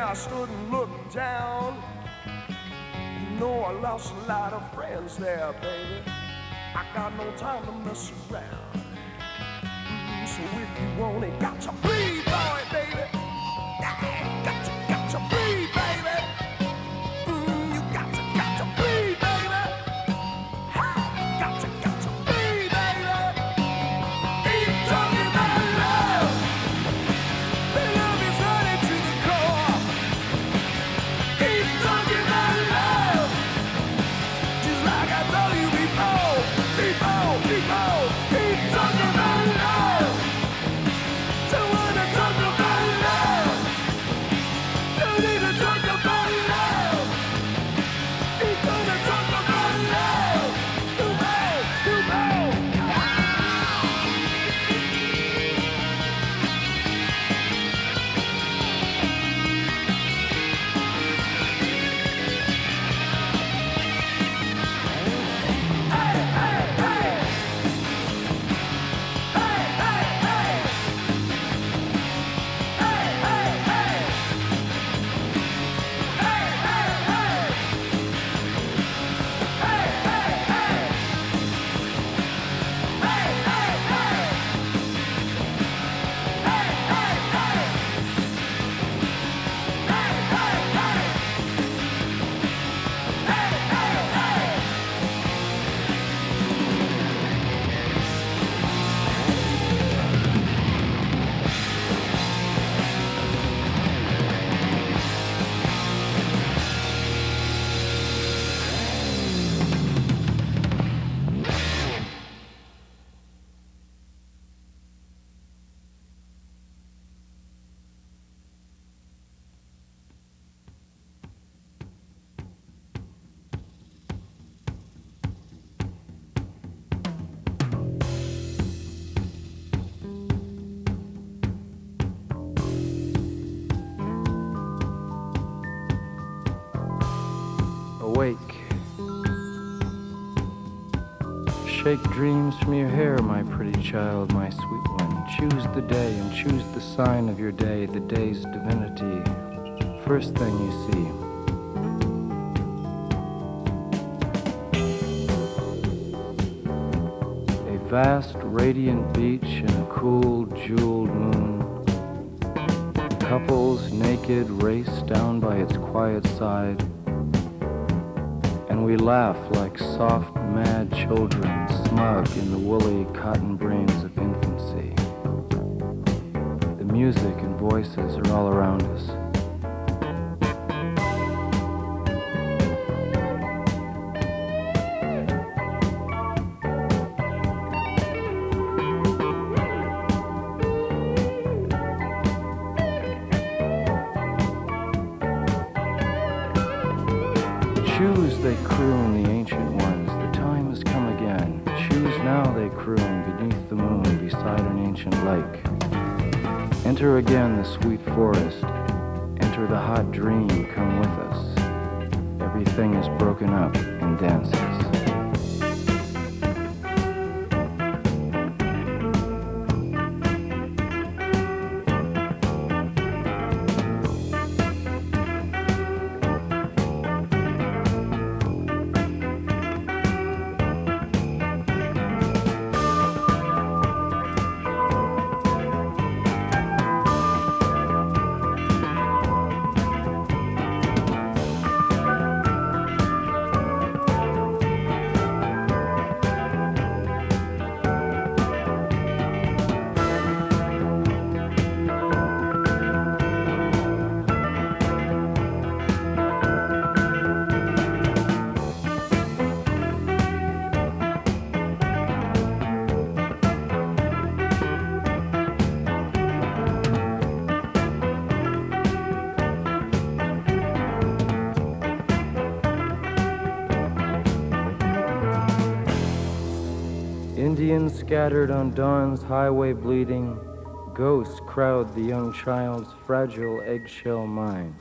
I stood and looked down. You know I lost a lot of friends there, baby. I got no time to mess around. So if you want it, got to bleed, boy, baby. Yeah, got to bleed, baby. You got to bleed, baby. Ha, got to bleed, baby. Keep talking about love. The love is running to the core. Keep talking about love. Just like I told you before. Keep talking about love. Don't wanna talk about love. Don't need to talk about love. Keep gonna talk about love. You know. Awake. Shake dreams from your hair, my pretty child, my sweet one. Choose the day and choose the sign of your day, the day's divinity. First thing you see. A vast, radiant beach and a cool, jeweled moon. Couples naked race down by its quiet side. And we laugh like soft, mad children, smug in the woolly cotton brains of infancy. The music and voices are all around us. they croon, the ancient ones, the time has come again. Choose now, they croon, beneath the moon, beside an ancient lake. Enter again the sweet forest, enter the hot dream, come with us. Everything is broken up in dances. Indians scattered on dawn's highway bleeding, ghosts crowd the young child's fragile eggshell mind.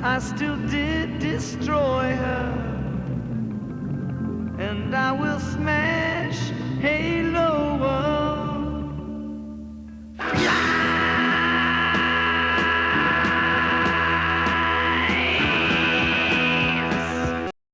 I still did destroy her, and I will smash Halo.